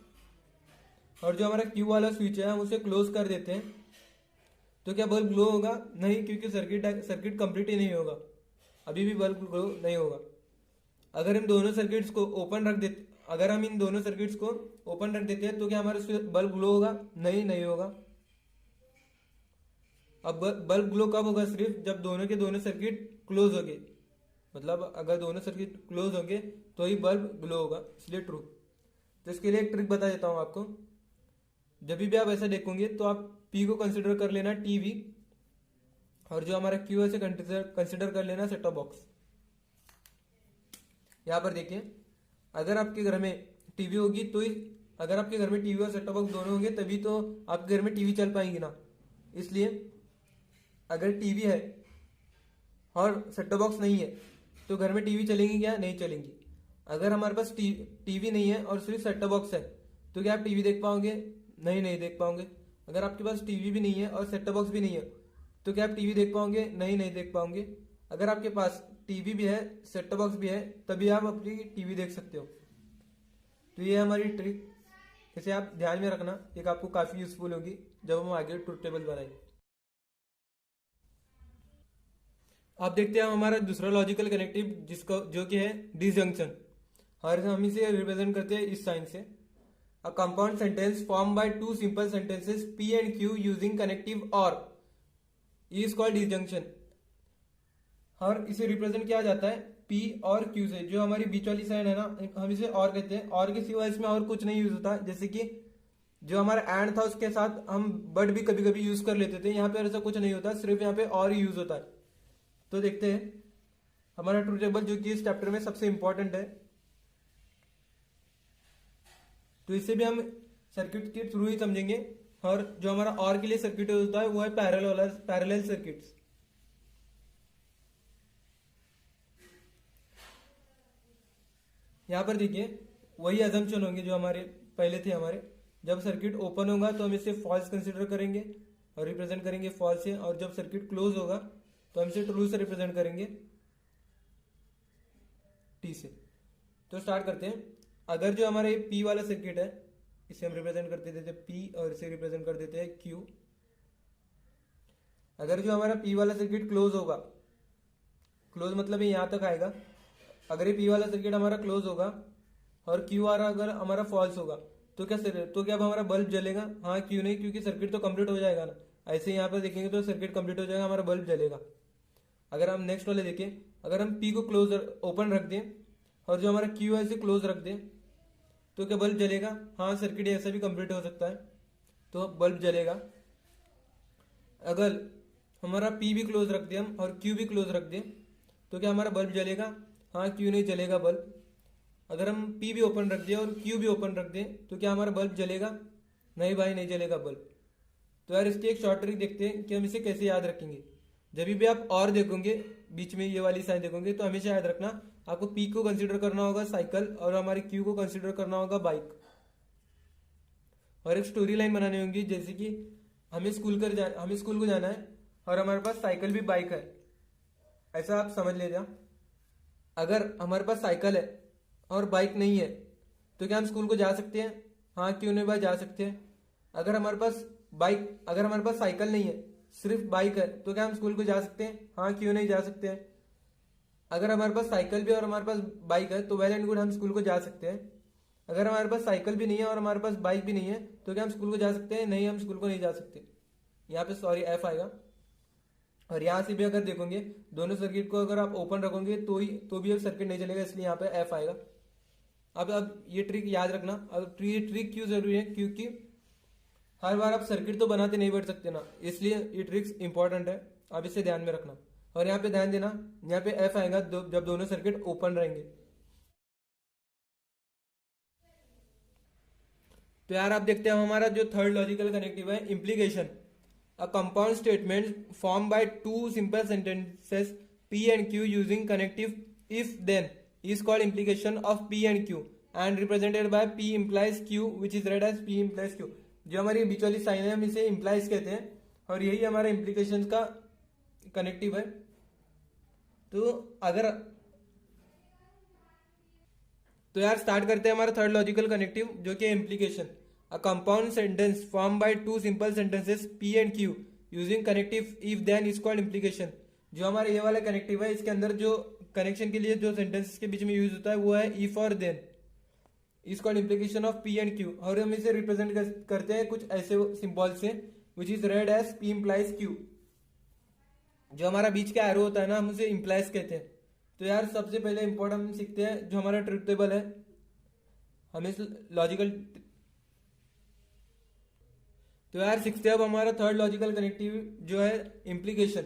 और जो हमारा क्यू वाला स्विच है हम उसे क्लोज कर देते हैं, तो क्या बल्ब ग्लो होगा? नहीं, क्योंकि सर्किट कंप्लीट ही नहीं होगा, अभी भी बल्ब ग्लो नहीं होगा। अगर हम दोनों सर्किट्स को ओपन रख देते अगर हम इन दोनों सर्किट्स को ओपन रख देते हैं तो क्या हमारा बल्ब ग्लो होगा? नहीं, नहीं होगा। अब बल्ब ग्लो कब होगा? सिर्फ जब दोनों के दोनों सर्किट क्लोज होंगे, मतलब अगर दोनों सर्किट क्लोज होंगे तो ही बल्ब ग्लो होगा, इसलिए ट्रू। तो इसके लिए एक ट्रिक बता देता हूं आपको। जब भी आप ऐसा देखोगे तो आप पी को कंसिडर कर लेना टीवी, और जो हमारा क्यू है उसे कंसिडर कर लेना सेट टॉप बॉक्स। यहां पर देखिए, अगर आपके घर में टीवी होगी तो अगर आपके घर में टीवी और सेट टॉप बॉक्स दोनों होंगे तभी तो आपके घर में टीवी चल पाएंगी ना। इसलिए अगर टीवी है और सेट टॉप बॉक्स नहीं है तो घर में टीवी चलेंगी क्या? नहीं चलेंगी। अगर हमारे पास टीवी नहीं है और सिर्फ सेट टॉप बॉक्स है तो क्या आप टीवी देख पाओगे? नहीं, नहीं देख पाओगे। अगर आपके पास टीवी भी नहीं है और सेट टॉप बॉक्स भी नहीं है तो क्या आप टीवी देख पाओगे? नहीं, नहीं देख पाओगे। अगर आपके पास टीवी भी है, सेट टॉप बॉक्स भी है, तभी आप अपनी टीवी देख सकते हो। तो ये हमारी ट्रिक, इसे आप ध्यान में रखना, एक आपको काफी यूजफुल होगी जब हम आगे ट्रूथ टेबल बनाएंगे। अब देखते हैं हमारा दूसरा लॉजिकल कनेक्टिव जिसको जो कि है डिसजंक्शन, और हम इसे रिप्रेजेंट करते हैं इस साइन से। अ compound sentence form by two simple sentences P and Q using connective और इज कॉल्ड डिसजंक्शन। और इसे रिप्रेजेंट किया जाता है पी और क्यू से। जो हमारी बीच वाली साइड है ना, हम इसे और कहते हैं। और के सिवा इसमें और कुछ नहीं यूज होता, जैसे कि जो हमारा एंड था उसके साथ हम बट भी कभी कभी यूज कर लेते थे। यहाँ पे ऐसा कुछ नहीं होता, सिर्फ यहाँ पे और ही यूज होता है। तो देखते हैं हमारा ट्रूथ टेबल जो कि इस चैप्टर में सबसे इंपॉर्टेंट है। तो इसे भी हम सर्किट के थ्रू ही समझेंगे। और जो हमारा और के लिए सर्किट होता है वो है पैरेलल सर्किट्स। यहां पर देखिए वही अजम्पशन होंगे जो हमारे पहले थे। हमारे जब सर्किट ओपन होगा तो हम इसे फॉल्स कंसिडर करेंगे और रिप्रेजेंट करेंगे फॉल्स से, और जब सर्किट क्लोज होगा तो हम इसे ट्रू से रिप्रेजेंट करेंगे टी से। तो स्टार्ट करते हैं। अगर जो हमारा ये पी वाला सर्किट है इसे हम रिप्रेजेंट कर देते हैं पी और इसे रिप्रेजेंट कर देते हैं क्यू। अगर जो हमारा पी वाला सर्किट क्लोज होगा, क्लोज मतलब ये यहां तक आएगा। अगर ये पी वाला सर्किट हमारा क्लोज होगा और क्यू आ रहा अगर हमारा फॉल्स होगा तो क्या अब हमारा बल्ब जलेगा? हाँ, क्यों नहीं, क्योंकि सर्किट तो कंप्लीट हो जाएगा ना। ऐसे यहाँ पर देखेंगे तो सर्किट कंप्लीट हो जाएगा, हमारा बल्ब जलेगा। अगर हम नेक्स्ट वाले देखें, अगर हम पी को क्लोज ओपन रख दें और जो हमारा क्यू है इसे क्लोज रख दें तो क्या बल्ब जलेगा? हाँ, सर्किट ऐसा भी कंप्लीट हो सकता है, तो बल्ब जलेगा। अगर हमारा पी भी क्लोज रख दें हम और क्यू भी क्लोज रख दें तो क्या हमारा बल्ब जलेगा? हाँ, क्यों नहीं जलेगा बल्ब। अगर हम पी भी ओपन रख दें और क्यू भी ओपन रख दें तो क्या हमारा बल्ब जलेगा? नहीं भाई, नहीं जलेगा बल्ब। तो यार इसकी एक शॉर्ट ट्रिक देखते हैं कि हम इसे कैसे याद रखेंगे। जब भी आप और देखोगे बीच में ये वाली साइन देखोगे तो हमेशा याद रखना आपको पी को कंसीडर करना होगा साइकिल और हमारे क्यू को कंसीडर करना होगा बाइक। और एक स्टोरी लाइन बनानी होगी, जैसे कि हमें स्कूल को जाना है और हमारे पास साइकिल भी बाइक है, ऐसा आप समझ लीजिए। अगर हमारे पास साइकिल है और बाइक नहीं है तो क्या हम स्कूल को जा सकते हैं? हाँ, क्यों नहीं भाई, जा सकते हैं। अगर हमारे पास साइकिल नहीं है, सिर्फ बाइक है, तो क्या हम स्कूल को जा सकते हैं? हाँ, क्यों नहीं जा सकते हैं। अगर हमारे पास साइकिल भी और हमारे पास बाइक है तो वेल एंड गुड, हम स्कूल को जा सकते हैं। अगर हमारे पास साइकिल भी नहीं है और हमारे पास बाइक भी नहीं है तो क्या हम स्कूल को जा सकते हैं? नहीं, हम स्कूल को नहीं जा सकते। यहाँ पे सॉरी एफ आएगा। और यहाँ से भी अगर देखोगे, दोनों सर्किट को अगर आप ओपन रखोगे तो भी अब सर्किट नहीं चलेगा, इसलिए यहाँ पे एफ आएगा। अब ये ट्रिक याद रखना। अब ये ट्रिक क्यों जरूरी है? क्योंकि हर बार आप सर्किट तो बनाते नहीं बैठ सकते ना, इसलिए ये ट्रिक्स इंपॉर्टेंट है, आप इसे ध्यान में रखना। और यहाँ पे ध्यान देना, यहाँ पे एफ आएगा जब दोनों सर्किट ओपन रहेंगे। तो यार आप देखते हैं हमारा जो थर्ड लॉजिकल कनेक्टिव है, implication. A compound statement form by two simple sentences P and Q using connective if then is called implication of P and Q and represented by P implies Q which is read as P implies Q. जो हमारी बीच वाली sign है हम इसे implies कहते हैं और यही हमारा इम्प्लीकेशन का कनेक्टिव है। तो यार स्टार्ट करते हैं हमारा थर्ड लॉजिकल कनेक्टिव जो कि implication. A compound sentence form by two simple sentences P and Q using connective if then is called implication. जो हमारा ये वाला कनेक्टिव है, इसके अंदर जो कनेक्शन के लिए जो सेंटेंसेस के बीच में यूज होता है वो है इफ और then, is called implication of P and Q. और हम इसे रिप्रेजेंट करते हैं कुछ ऐसे सिंबल से which is read as P implies Q. जो हमारा बीच का एरो होता है ना, हम उसे इम्प्लाइज कहते हैं। तो यार सबसे पहले इंपॉर्टेंट हम सीखते हैं जो हमारा ट्रुथ टेबल है। हम इस लॉजिकल तो यार सीखते हैं अब हमारा थर्ड लॉजिकल कनेक्टिव जो है implication.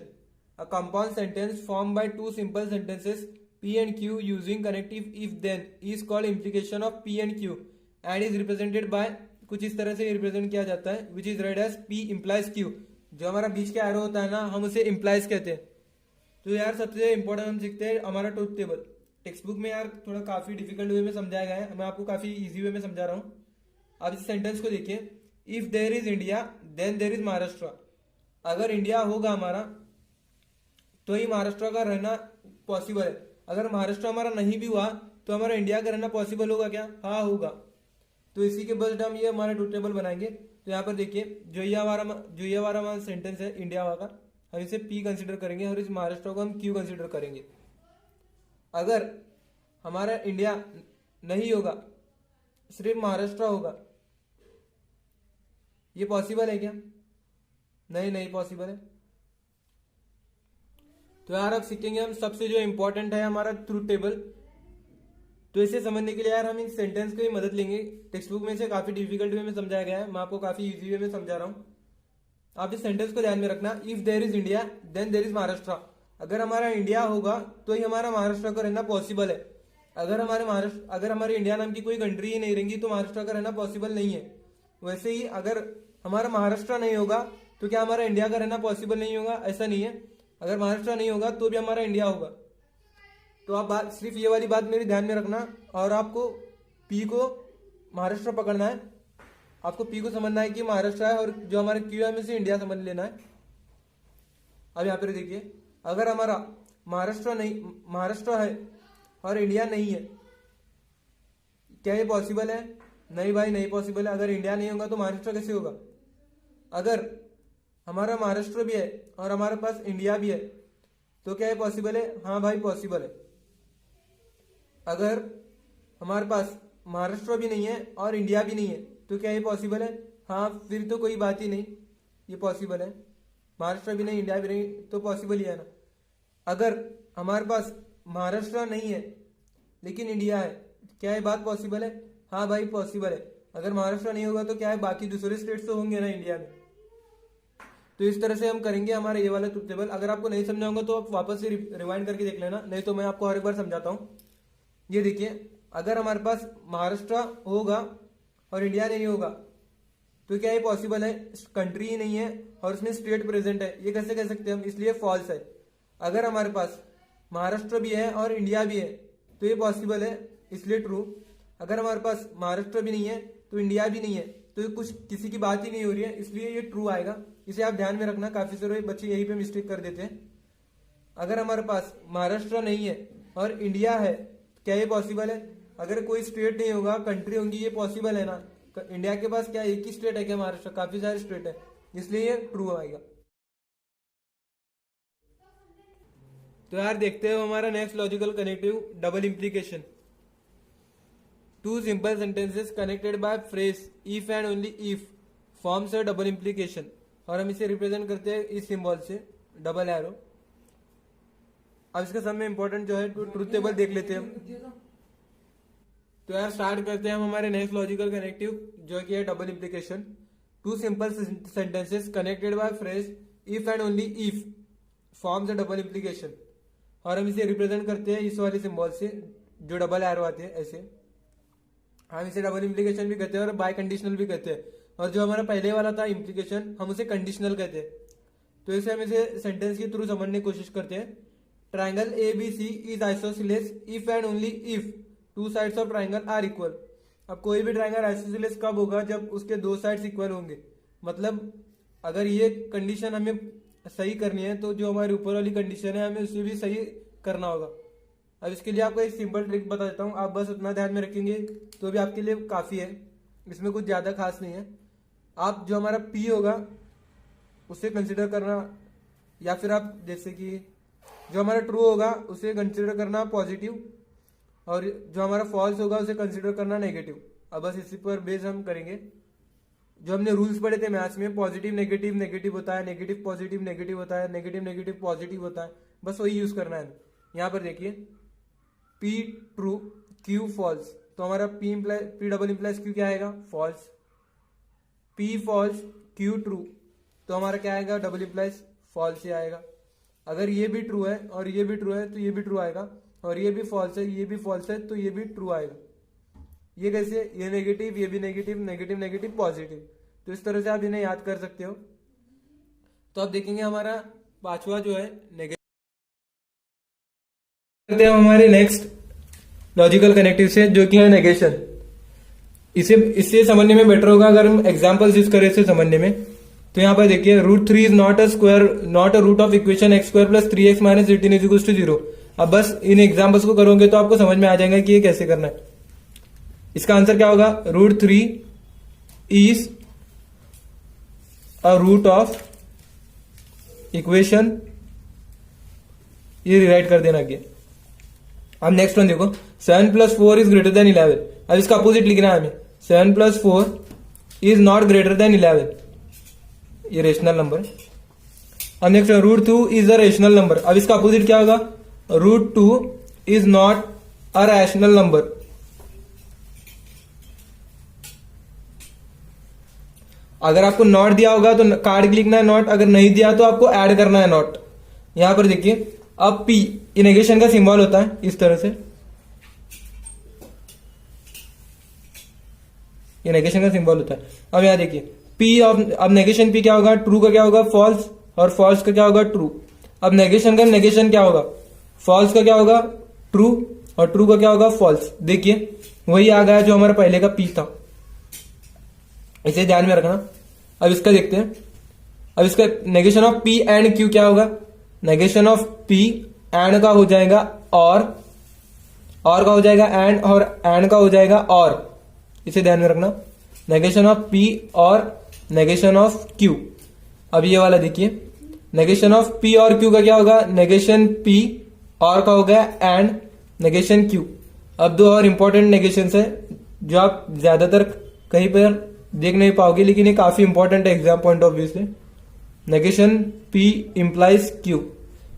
A compound sentence form by two simple sentences P and Q using connective if then is called implication of P and Q and is represented by, कुछ इस तरह से रिप्रेजेंट किया जाता है, which is read as P implies Q. जो हमारा बीच का एरो होता है ना, हम उसे इम्प्लाइज कहते हैं। तो यार सबसे इंपॉर्टेंट हम सीखते हैं हमारा ट्रुथ टेबल। टेक्स्ट बुक में यार थोड़ा काफी डिफिकल्ट वे में समझाया गया है, मैं आपको काफी इजी वे में समझा रहा हूँ। अब इस सेंटेंस को देखिए, if there is India then there is Maharashtra. अगर इंडिया होगा हमारा तो ही महाराष्ट्र का रहना पॉसिबल है। अगर महाराष्ट्र हमारा नहीं भी हुआ तो हमारा इंडिया का रहना पॉसिबल होगा क्या? हाँ होगा। तो इसी के बेस्ड हम ये हमारा ट्रुथ टेबल बनाएंगे। तो यहाँ पर देखिए, जो ये हमारा सेंटेंस है इंडिया वाला, हम इसे P कंसिडर करेंगे और इस महाराष्ट्र को हम Q कंसिडर करेंगे। अगर हमारा इंडिया नहीं होगा, सिर्फ महाराष्ट्र होगा, ये पॉसिबल है क्या? नहीं पॉसिबल है। तो यार अब सीखेंगे हम सबसे जो इंपॉर्टेंट है हमारा ट्रुथ टेबल। तो इसे समझने के लिए यार हम इस सेंटेंस की मदद लेंगे। टेक्स्ट बुक में से काफी डिफिकल्ट वे में समझाया गया है, मैं आपको काफी इजी वे में समझा रहा हूँ। आप इस सेंटेंस को ध्यान में रखना, if there is India then there is Maharashtra. अगर हमारा इंडिया होगा तो ही हमारा महाराष्ट्र का रहना पॉसिबल है। अगर हमारे इंडिया नाम की कोई कंट्री ही नहीं रहेंगी तो महाराष्ट्र का रहना पॉसिबल नहीं है। वैसे ही अगर हमारा महाराष्ट्र नहीं होगा तो क्या हमारा इंडिया का रहना पॉसिबल नहीं होगा? ऐसा नहीं है। अगर महाराष्ट्र नहीं होगा तो भी हमारा इंडिया होगा। तो आप सिर्फ ये वाली बात मेरी ध्यान में रखना और आपको पी को महाराष्ट्र पकड़ना है, आपको पी को समझना है कि महाराष्ट्र है और जो हमारे क्यू है से इंडिया समझ लेना है। अब यहाँ पर देखिए, अगर हमारा महाराष्ट्र है और इंडिया नहीं है, क्या ये पॉसिबल है? नहीं भाई, नहीं पॉसिबल है। अगर इंडिया नहीं होगा तो महाराष्ट्र कैसे होगा? अगर हमारा महाराष्ट्र भी है और हमारे पास इंडिया भी है तो क्या ये पॉसिबल है? हाँ भाई पॉसिबल है। अगर हमारे पास महाराष्ट्र भी नहीं है और इंडिया भी नहीं है तो क्या ये पॉसिबल है? हाँ, फिर तो कोई बात ही नहीं, ये पॉसिबल है। महाराष्ट्र भी नहीं, इंडिया भी नहीं, तो पॉसिबल ही है ना। अगर हमारे पास महाराष्ट्र नहीं है लेकिन इंडिया है, क्या ये बात पॉसिबल है? हाँ भाई पॉसिबल है। अगर महाराष्ट्र नहीं होगा तो क्या है, बाकी दूसरे स्टेट्स तो होंगे ना इंडिया में। तो इस तरह से हम करेंगे हमारा ये वाला ट्रुथ टेबल। अगर आपको नहीं समझा होगा तो आप वापस से रिवाइंड करके देख लेना, नहीं तो मैं आपको हर एक बार समझाता हूँ। ये देखिए, अगर हमारे पास महाराष्ट्र होगा और इंडिया नहीं होगा तो क्या ये पॉसिबल है? कंट्री ही नहीं है और उसमें स्टेट प्रेजेंट है, ये कैसे कह सकते हैं हम? इसलिए फॉल्स है। अगर हमारे पास महाराष्ट्र भी है और इंडिया भी है तो ये पॉसिबल है, इसलिए ट्रू। अगर हमारे पास महाराष्ट्र भी नहीं है तो इंडिया भी नहीं है तो ये कुछ किसी की बात ही नहीं हो रही है, इसलिए ये ट्रू आएगा। इसे आप ध्यान में रखना, काफी सारे बच्चे यही पे मिस्टेक कर देते हैं। अगर हमारे पास महाराष्ट्र नहीं है और इंडिया है, क्या ये पॉसिबल है? अगर कोई स्टेट नहीं होगा, कंट्री होंगी, ये पॉसिबल है ना। इंडिया के पास क्या एक ही स्टेट है क्या? महाराष्ट्र, काफी सारे स्टेट है, इसलिए ये ट्रू आएगा। तो यार देखते हो हमारा next logical connective, double implication. Two simple sentences connected by phrase if and only if forms a double implication, और हम इसे रिप्रेजेंट करते हैं इस सिंबल से, डबल एरो। अब इसका सब में इंपॉर्टेंट जो है ट्रुथ टेबल देख लेते हैं हम। तो यार स्टार्ट करते हैं हम हमारे नेक्स्ट लॉजिकल कनेक्टिव, जो कि है double implication. Two simple sentences connected by phrase if and only if forms a double implication, और हम इसे रिप्रेजेंट करते हैं इस वाले सिंबल से, जो डबल एरो आते हैं ऐसे। हम इसे डबल इम्प्लीकेशन भी कहते हैं और बाय कंडीशनल भी कहते हैं, और जो हमारा पहले वाला था इम्प्लीकेशन, हम उसे कंडीशनल कहते हैं। तो इसे हम इसे सेंटेंस के थ्रू समझने की कोशिश करते हैं। Triangle ABC is isosceles if and only if two sides of triangle are equal. अब कोई भी ट्राइंगल आइसोसेलेस कब होगा? जब उसके दो साइड्स इक्वल होंगे। मतलब अगर ये कंडीशन हमें सही करनी है तो जो हमारी ऊपर वाली कंडीशन है हमें उसे भी सही करना होगा। अब इसके लिए आपको एक सिंपल ट्रिक बता देता हूँ, आप बस उतना ध्यान में रखेंगे तो भी आपके लिए काफ़ी है, इसमें कुछ ज़्यादा खास नहीं है। आप जो हमारा P होगा उसे कंसिडर करना, या फिर आप जैसे कि जो हमारा ट्रू होगा उसे कंसिडर करना पॉजिटिव, और जो हमारा फॉल्स होगा उसे कंसिडर करना नेगेटिव। अब बस इसी पर बेस हम करेंगे। जो हमने रूल्स पढ़े थे मैथ्स में, पॉजिटिव नेगेटिव नेगेटिव होता है, नेगेटिव पॉजिटिव नेगेटिव होता है, नेगेटिव नेगेटिव पॉजिटिव होता है, बस वही यूज करना है। यहाँ पर देखिए P ट्रू Q फॉल्स, तो हमारा P डबल इम्प्लाइज Q क्या आएगा? False. P false Q true, तो हमारा क्या आएगा? डबल इम्प्लाइज फॉल्स ही आएगा। अगर ये भी ट्रू है और ये भी ट्रू है तो ये भी ट्रू आएगा, और ये भी फॉल्स है, ये भी फॉल्स है, तो ये भी ट्रू आएगा। ये कैसे? ये नेगेटिव, ये भी नेगेटिव, नेगेटिव नेगेटिव पॉजिटिव, तो इस तरह से आप इन्हें याद कर सकते हो। तो अब देखेंगे हमारा पांचवा जो है नेगेटिव। करते हैं हमारे नेक्स्ट लॉजिकल कनेक्टिव से, जो कि है नेगेशन। इससे समझने में बेटर होगा अगर हम एग्जांपल्स यूज करें इसे समझने में। तो यहाँ पर देखिए √3 is not a root of equation x² + 3x - 18 = 0। अब बस इन एग्जांपल्स को करोगे तो आपको समझ में आ जाएगा कि ये कैसे करना है। इसका आंसर क्या होगा? √3 is a root of equation, ये रिराइट कर देना आगे। अब नेक्स्ट वन देखो, 7 + 4 इज ग्रेटर देन 11। अब इसका अपोजिट लिखना है हमें, 7 + 4 इज नॉट ग्रेटर देन 11, ये रेशनल नंबर। अब next √2 is a rational number. अब इसका अपोजिट क्या होगा? √2 is not a rational number. अगर आपको नॉट दिया होगा तो कार्ड लिखना है नॉट, अगर नहीं दिया तो आपको ऐड करना है नॉट। यहां पर देखिए अब P ये नेगेशन का सिंबल होता है इस तरह से, ये नेगेशन का सिंबल होता है। अब यहां देखिए P ऑफ, अब नेगेशन P क्या होगा? ट्रू का क्या होगा? फॉल्स, और फॉल्स का क्या होगा? ट्रू। अब नेगेशन का नेगेशन क्या होगा? फॉल्स का क्या होगा? ट्रू, और ट्रू का क्या होगा? फॉल्स। देखिए वही आ गया जो हमारा पहले का P था, इसे ध्यान में रखना। अब इसका देखते हैं। अब इसका negation of P and Q क्या होगा? नेगेशन ऑफ P एंड का हो जाएगा और का हो जाएगा एंड, और एंड का हो जाएगा और, इसे ध्यान में रखना। नेगेशन ऑफ P और नेगेशन ऑफ Q। अब ये वाला देखिए, नेगेशन ऑफ P और Q का क्या होगा? नेगेशन P और का हो गया एंड नेगेशन Q। अब दो और इंपॉर्टेंट नेगेशंस है जो आप ज्यादातर कहीं पर देख नहीं पाओगे, लेकिन ये काफी इंपॉर्टेंट है एग्जाम पॉइंट ऑफ व्यू से। नेगेशन P इंप्लाइज Q,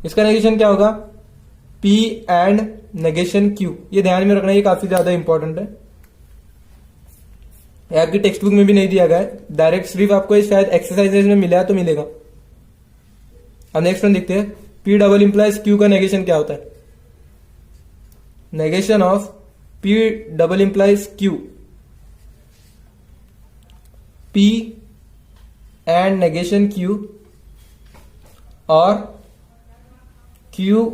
इसका नेगेशन क्या होगा? P एंड नेगेशन Q, ये ध्यान में रखना, ये काफी ज्यादा इंपॉर्टेंट है। आपकी टेक्स्ट बुक में भी नहीं दिया गया है, डायरेक्ट सिर्फ आपको शायद एक्सरसाइजेज में मिला तो मिलेगा। अब नेक्स्ट वन देखते हैं, P डबल इंप्लाइज Q का नेगेशन क्या होता है? Negation of P double implies Q, P and negation Q और Q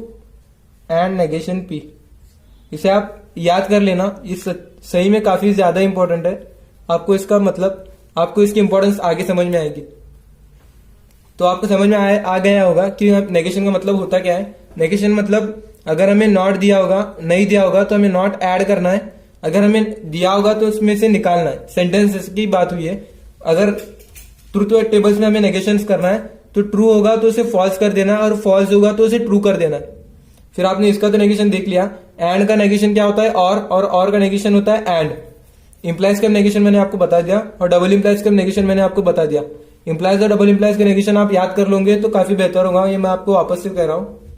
एंड नेगेशन P। इसे आप याद कर लेना, इस सही में काफी ज्यादा इंपॉर्टेंट है। आपको इसका मतलब, आपको इसकी इंपॉर्टेंस आगे समझ में आएगी। तो आपको समझ में आ गया होगा कि नेगेशन का मतलब होता क्या है। नेगेशन मतलब अगर हमें नॉट दिया होगा, नहीं दिया होगा तो हमें नॉट ऐड करना है, अगर हमें दिया होगा तो उसमें से निकालना है। सेंटेंस की बात हुई है, अगर ट्रूथ टेबल्स में हमें नेगेशंस करना है तो ट्रू होगा तो उसे फॉल्स कर देना और फॉल्स होगा तो उसे ट्रू कर देना। फिर आपने इसका तो नेगेशन देख लिया। एंड का नेगेशन क्या होता है? और का नेगेशन होता है एंड। इंप्लाइज का नेगेशन मैंने आपको बता दिया और डबल इंप्लाइज का नेगेशन मैंने आपको बता दिया। इंप्लाइज और डबल इंप्लाइज का नेगेशन आप याद कर लोगे तो काफी बेहतर होगा, ये मैं आपको वापस से कह रहा हूं।